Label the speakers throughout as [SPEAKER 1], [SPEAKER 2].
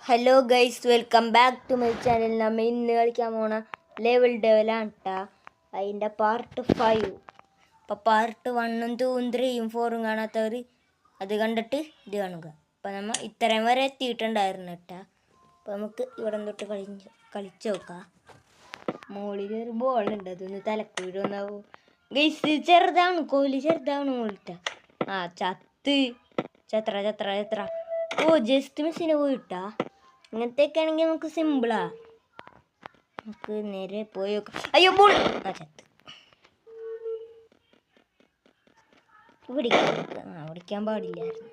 [SPEAKER 1] Hello guys, welcome back to my channel. നമ്മൾ ഇന്ന് കളിക്കാൻ പോണ ലെവൽ ഡെവലാണ് കേട്ടോ. അതിൻ്റെ പാർട്ട് 5. അപ്പോൾ പാർട്ട് 1ഉം 2ഉം 3ഉം 4ഉം കാണാത്തവർ അത് കണ്ടിട്ട് ഇത് കാണുക. അപ്പോൾ നമ്മൾ ഇത്രയും വരെ എത്തിയിട്ടുണ്ടായിരുന്നു കേട്ടോ. അപ്പോൾ നമുക്ക് ഇവിടെ തൊട്ട് കളിച്ച് നോക്കാം. മുകളിൽ ഒരു ബോളുണ്ട്, അതൊന്ന് തലക്കൂടൊന്നാവും. ഗൈസ് ചെറുതാണ്, കോഹ്ലി ചെറുതാണ് മുകളിലത്തെ. ചത്ര ഓ ജസ്റ്റ് മിസ്സിന് പോയിട്ടാ. ഇങ്ങനത്തെയൊക്കെ ആണെങ്കിൽ നമുക്ക് സിമ്പിളാ. നമുക്ക് നേരെ പോയി നോക്കാം. അയ്യോ ബോൾ ചത്ത്. ഓടിക്കാൻ പാടില്ലായിരുന്നു.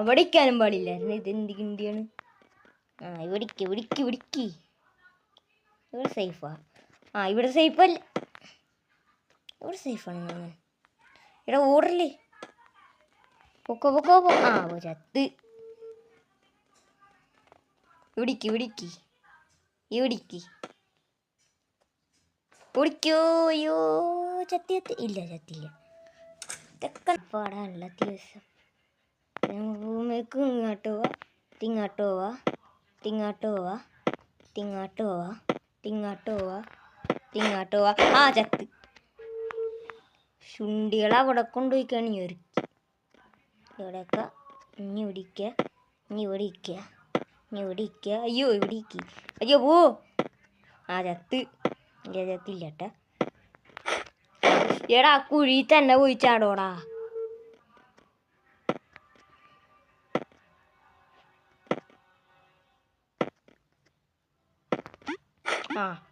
[SPEAKER 1] ഓടിക്കാനും പാടില്ലായിരുന്നു. ഇതെന്ത് കിണ്ടിയാണ്. ഇവിടിക്ക് ഇവിടെ സേഫാ. ഇവിടെ സേഫല്ല. ഇവിടെ സേഫാണ്. ഇവിടെ ഓടല്ലേ. പൊക്കോ ചത്ത്. ഇവിടിക്ക് ഓടിക്കോ. അയ്യോ ചത്തില്ല. ഇതൊക്കെ പാടാനുള്ള ദിവസം. ഇങ്ങോട്ട് പോവാ, തിങ്ങോട്ട് പോവാ. ചത്ത്. ശുണ്ടികളെ അവിടെ കൊണ്ടുപോയിക്കാണ് ഒരുക്കി. ഇവിടെയൊക്കെ ഇനി ഇവിടിക്കുക. അയ്യോ പോ. ചത്ത്. ചത്തില്ല കേട്ടാ. എടാ കുഴി തന്നെ പോയി ചാടോടാ.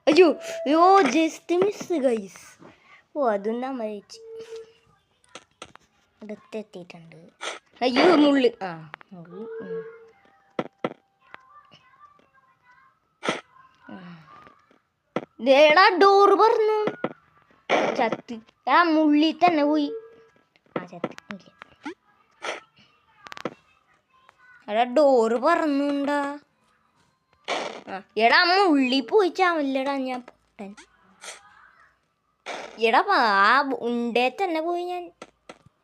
[SPEAKER 1] അയ്യോ ജസ്റ്റ് മിസ് ഗൈസ്. അതും നമ്മൾ അടുത്തെത്തിയിട്ടുണ്ട്. അയ്യോ മുള്ളു. ഡോറ് പറഞ്ഞു ചത്ത്. മുള്ളി തന്നെ പോയി. ചത്ത് ഇല്ല. ഡോറ് പറഞ്ഞുണ്ടാ. മുള്ളി പോയി ചാവല്ലടാ ഞാൻ പൊട്ടൻ. ഉണ്ടേ തന്നെ പോയി ഞാൻ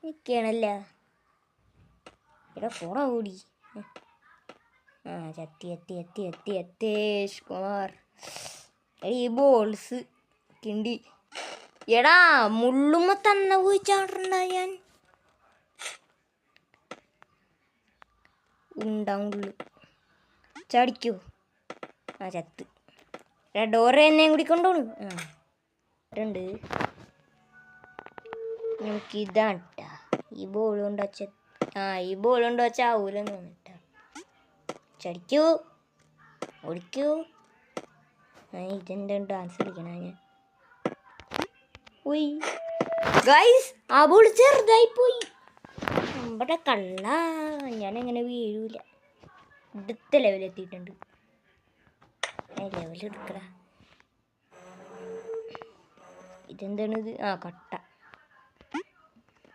[SPEAKER 1] നിക്കണല്ലേ. പോടാ ഓടി. ചത്തി കുമാർ. ഈ ബോൾസ് കിണ്ടി. മുള്ളുമ്മ തന്നെ പോയി ചാടണ്ട ഞാൻ. ഉള്ളു ചാടിക്കോ. ചത്ത്. ഡോറ് എന്നെയും കൂടി കൊണ്ടോണു. രണ്ട് നമുക്കിതാട്ടാ. ഈ ബോൾ കൊണ്ട് വച്ചാവൂലെന്ന് തോന്നിട്ടാ. ചടിക്കൂ, ഓടിക്കൂ. ഇതെന്താ ഡാൻസ് കളിക്കണ ഞാൻ. ഗൈസ് ആ ബോൾ ചെറുതായി പോയി. നമ്മുടെ കള്ള ഞാനെങ്ങനെ വീഴൂല. അടുത്ത ലെവലെത്തിയിട്ടുണ്ട്. ലെവലെടുക്കട. ഇതെന്താണിത്? കട്ട.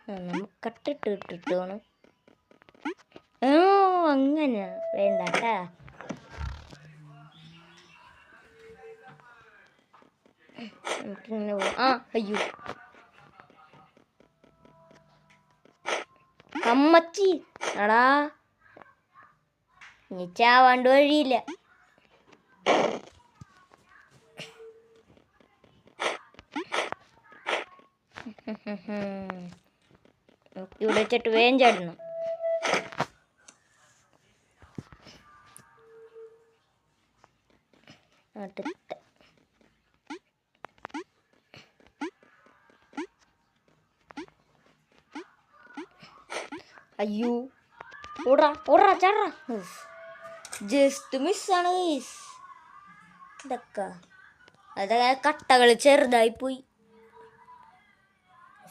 [SPEAKER 1] നമുക്ക് കട്ടിട്ട് വേണം. അങ്ങനെ വേണ്ടാട്ടാ. അയ്യോ അമ്മച്ചി എടാ ഇനി ചാവാണ്ട് വഴിയില്ല. ഇവിടെ വെച്ചിട്ട് വേഗം ചാടണം. അയ്യോ ഓടാ ചാടാ. ജസ്റ്റ് മിസ്സാണ്. ഇതൊക്കെ കട്ടകൾ ചെറുതായി പോയി.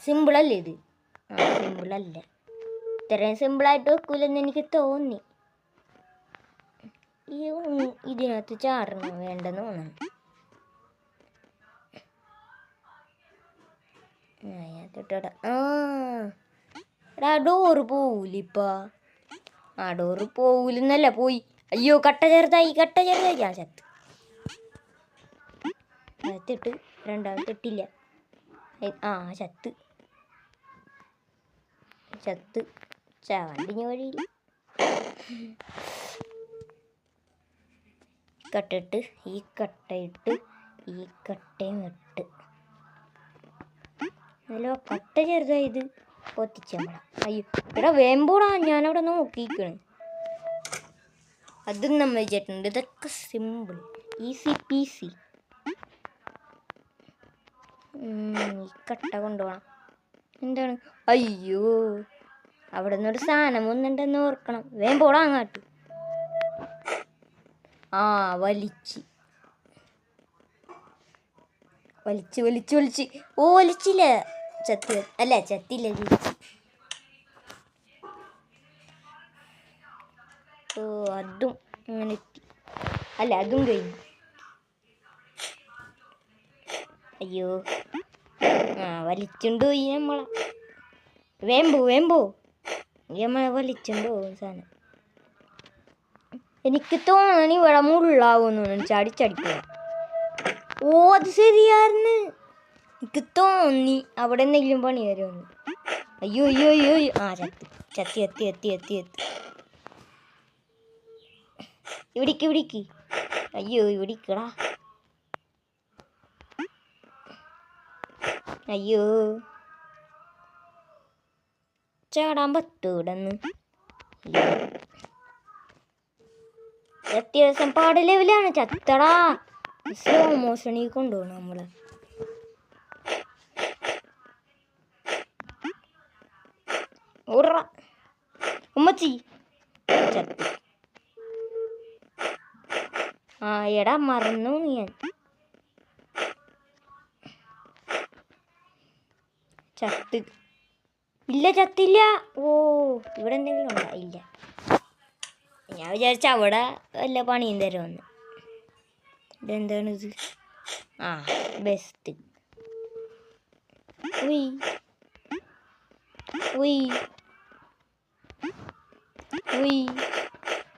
[SPEAKER 1] സിമ്പിളല്ലേ ഇത്? സിമ്പിളല്ല. ഇത്രയും സിമ്പിളായിട്ട് വെക്കൂലെന്ന് എനിക്ക് തോന്നി. ഇതിനകത്ത് ചാടണോ വേണ്ടെന്ന് തോന്നണം. ഡോറ് പോവൂലിപ്പ. ഡോറ് പോവൂലെന്നല്ല പോയി. അയ്യോ കട്ട ചെറുതായി. ഞാൻ ചത്തിട്ട് രണ്ടാമത്തെ ഇട്ടില്ല. ചത്ത് ചാവണ്ടിന് വഴിയില്ല. കട്ടിട്ട് ഈ കട്ടയിട്ട് ഈ കട്ടയും ഇട്ട് അതിലോ കട്ട ചെറുതായത് പൊത്തിച്ചമ്മള. അയ്യോ ഇവിടെ വേമ്പോടാ, ഞാനവിടെ നോക്കിക്കണ്. അതും നമ്മൾ വെച്ചിട്ടുണ്ട്. ഇതൊക്കെ സിമ്പിൾ, ഈസി പീസി. ഈ കട്ട കൊണ്ടുപോകണം. എന്താണ്? അയ്യോ അവിടെ നിന്നൊരു സാധനം ഒന്നുണ്ടെന്ന് ഓർക്കണം. വേമ്പോടാ അങ്ങാട്ട്. ആ വലിച്ച് വലിച്ച് വലിച്ച് വലിച്ച് ഓ വലിച്ചില്ല, ചത്തി അല്ല ചത്തില്ല ചേച്ചി. ഓ അതും അങ്ങനെ എത്തി. അല്ല അതും കഴിഞ്ഞു. അയ്യോ വലിച്ചുണ്ട് പോയി നമ്മളെ. വേമ്പോ നമ്മളെ വലിച്ചുണ്ട് പോകും സാധനം. എനിക്ക് തോന്നി ഇവിടെ മുള്ളാവുന്നു, ചടിച്ചടിക്കുക. ഓ അത് ശരിയായിരുന്നു, എനിക്ക് തോന്നി അവിടെ എന്തെങ്കിലും പണി വരുമെന്ന്. അയ്യോ അയ്യോ അയ്യോ ആ ചത്തി എത്തി എത്തി എത്തി എത്തി. ഇവിടേക്ക് അയ്യോ ഇവിടേക്കടാ. അയ്യോ ചാടാൻ പറ്റൂ ഇവിടെ നിന്ന്. അത്യാവശ്യം പാട് ലെവലാണ്. ചത്തടാ. സ്ലോ മോഷനിൽ കൊണ്ടുപോകണം നമ്മള്. ഉമ്മച്ചി ചത്തു. ആ എടാ മറന്നു ഞാൻ. ചത്ത് ഇല്ല, ചത്തില്ല. ഓ ഇവിടെ എന്തെങ്കിലും ഉണ്ടോ? ഇല്ല. ഞാൻ വിചാരിച്ച അവിടെ വല്ല പണിയും തരുമെന്ന്. ഇതെന്താണിത്? ആ ബെസ്റ്റ്.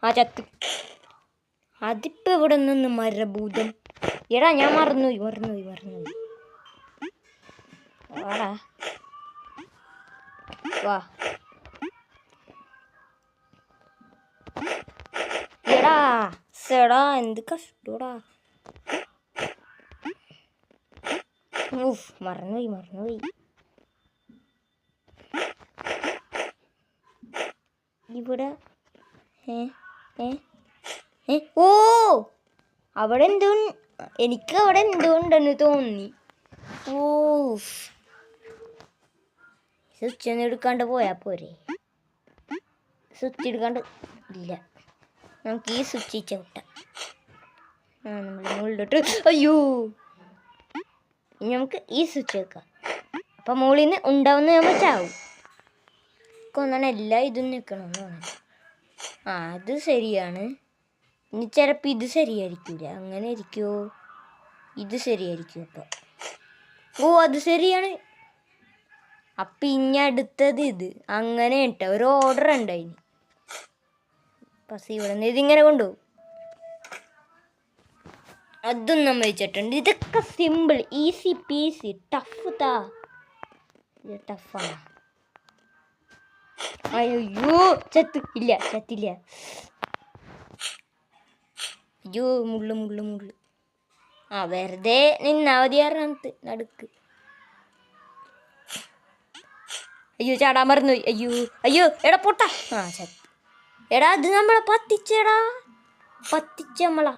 [SPEAKER 1] ആ ചത്ത്. അതിപ്പോ ഇവിടെ നിന്ന് മരഭൂതം. എടാ ഞാൻ മറന്നുപോയി. വാടാ വാ. എടാ സെടാ എന്ത് കഷ്ടോടാ. മറന്നുപോയി. ഇവിടെ ഓ അവിടെ എന്തോ, എനിക്ക് അവിടെ എന്തോ ഉണ്ടെന്ന് തോന്നി. ഓ സ്വിച്ച് ഒന്നും എടുക്കാണ്ട് പോയാ പോരെ? സ്വിച്ച് എടുക്കാണ്ട് ഇല്ല. നമുക്ക് ഈ സ്വിച്ച് ചവിട്ടാം. നമ്മൾ മുകളിലോട്ട്. അയ്യോ ഇനി നമുക്ക് ഈ സ്വിച്ച് വെക്കാം. അപ്പം മുകളിൽ നിന്ന് ഉണ്ടാവുന്ന നമ്മൾ ചാവും. കൊന്നാണ് എല്ലാം ഇതും നിൽക്കണമെന്നാണ്. ആ അത് ശരിയാണ്. ഇനി ചിലപ്പോൾ ഇത് ശരിയായിരിക്കില്ല. അങ്ങനെ ഇരിക്കുമോ? ഇത് ശരിയായിരിക്കും അപ്പം. ഓ അത് ശരിയാണ്. അപ്പം ഇനി അടുത്തത് ഇത്. അങ്ങനെ കേട്ടോ ഒരു ഓർഡർ ഉണ്ടായിന്. പക്ഷേ ഇവിടെ നിന്ന് ഇതിങ്ങനെ കൊണ്ടുപോകും. അതും നമ്മൾ വെച്ചിട്ടുണ്ട്. ഇതൊക്കെ സിമ്പിൾ, ഈസി പീസി. ടഫ് താ, ഇത് ടഫാണ്. അയ്യോ ചത്തില്ല. അയ്യോ മുള്ളു. ആ വെറുതെ നിന്നാ മതിയാറിനകത്ത് നടുക്ക്. അയ്യോ ചാടാൻ മറന്നുപോയി. അയ്യോ എടാ പൊട്ട. ആ ചത്ത്. എടാ അത് നമ്മളെ പത്തിച്ചേടാ, നമ്മളാ.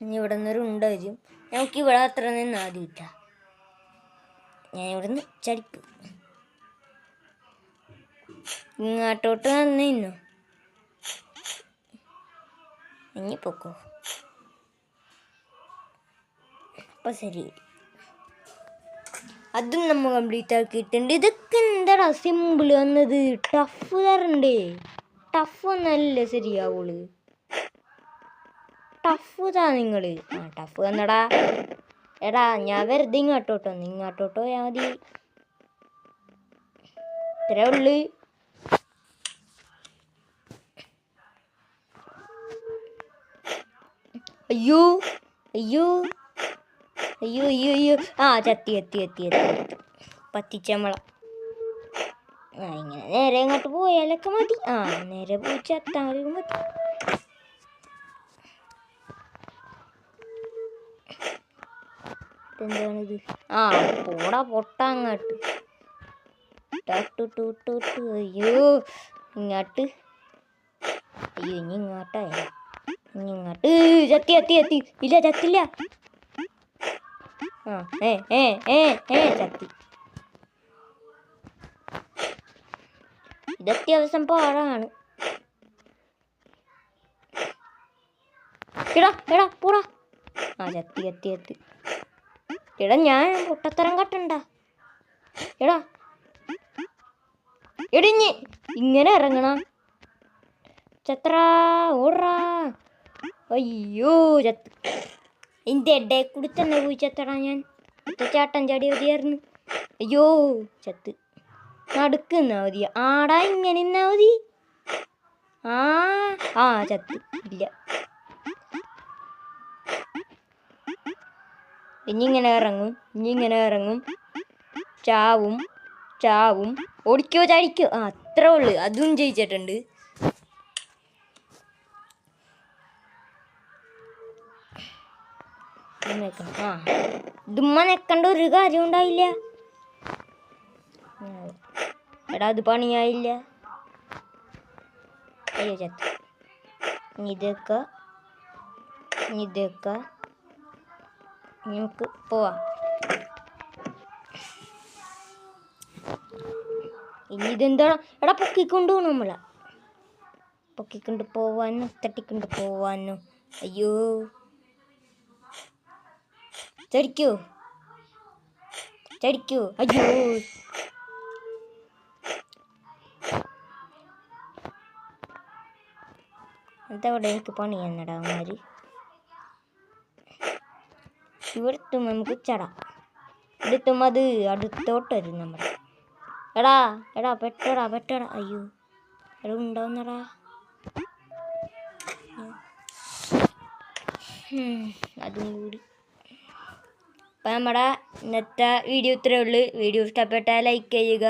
[SPEAKER 1] ഇനി ഇവിടെ നിന്നൊരു വരും. നമുക്ക് ഇവിടെ അത്ര നിന്ന് ആദ്യമില്ല. ഞാൻ ഇവിടെ നിന്ന് ചടിപ്പ് ഇങ്ങോട്ടോട്ട് നിന്നു. ഇനി പൊക്കോ. അപ്പം ശരി, അതും നമ്മൾ കംപ്ലീറ്റ് ആക്കിയിട്ടുണ്ട്. ഇതൊക്കെ എന്താടാ സിമ്പിൾ വന്നത്? ടഫ് തരണ്ടേ? ടഫ് ഒന്നല്ലേ ശരിയാവുള്ളൂ. ടഫ് താ നിങ്ങൾ. ആ ടഫ് തന്നടാ. എടാ ഞാൻ വെറുതെ ഇങ്ങോട്ടോട്ടോ പോയാൽ മതി. ഇത്രേ ഉള്ളു. അയ്യോ ആ ചത്തി പത്തിച്ചമ്മള. ഇങ്ങനെ നേരെ ഇങ്ങോട്ട് പോയാലൊക്കെ മതി. നേരെ പോയി ചത്താൽ മതി. എന്താണിത്? പോടാ പൊട്ട അങ്ങോട്ട്. അയ്യോ ഇങ്ങോട്ട്. അയ്യോ ഇനി ഇങ്ങോട്ടായ. ഇനി ഇങ്ങോട്ട്. ചത്തി. ഇല്ല ചത്തില്ല. ചത്തി. ഇത് അത്യാവശ്യം പാടാണ്. എടാ പോടാ. ചത്തി. എടാ ഞാൻ പൊട്ടത്തരം കട്ടണ്ട. എടിഞ്ഞ് ഇങ്ങനെ ഇറങ്ങണ ചത്രാ ഓടാ. അയ്യോ ചത്ത്. എൻ്റെ ഇടയിൽ കൂടി തന്നെ പോയി ചത്തടാ ഞാൻ. ചാട്ടൻ ചാടി മതിയായിരുന്നു. അയ്യോ ചത്ത്. നടുക്കുന്നാ മതി. ആടാ ഇങ്ങനെ നിന്നാ മതി. ചത്ത്. ഇല്ല ഇനി ഇങ്ങനെ ഇറങ്ങും. ചാവും. ഓടിക്കോ ചാടിക്കോ. അത്രേ ഉള്ളു. അതും ജയിച്ചിട്ടുണ്ട്. ഇതുമ്മ നിൽക്കേണ്ട ഒരു കാര്യം ഉണ്ടായില്ല. എടാ അത് പണിയായില്ല. അയ്യോ ചത്ത്. ഇതൊക്കെ നമുക്ക് പോവാം. ഇനി ഇതെന്താ? എടാ പൊക്കിക്കൊണ്ട് പോകണം. പൊക്കിക്കൊണ്ട് പോവാനോ തട്ടിക്കൊണ്ട് പോവാനോ. അയ്യോ ചടിക്കോ. അയ്യോ അതവിടെ എനിക്ക് പണി തന്നടാ അവന്മാര്. ഇവിടെത്തും നമുക്ക് ചടാം. ഇവിടെത്തും അത് അടുത്തോട്ട് വരും നമ്മൾ. എടാ പെട്ടടാ. അയ്യോ എടാ ഉണ്ടാവുന്നടാ. അതും കൂടി. അപ്പം നമ്മുടെ ഇന്നത്തെ വീഡിയോ ഇത്രയേ ഉള്ളൂ. വീഡിയോ ഇഷ്ടപ്പെട്ടാൽ ലൈക്ക് ചെയ്യുക.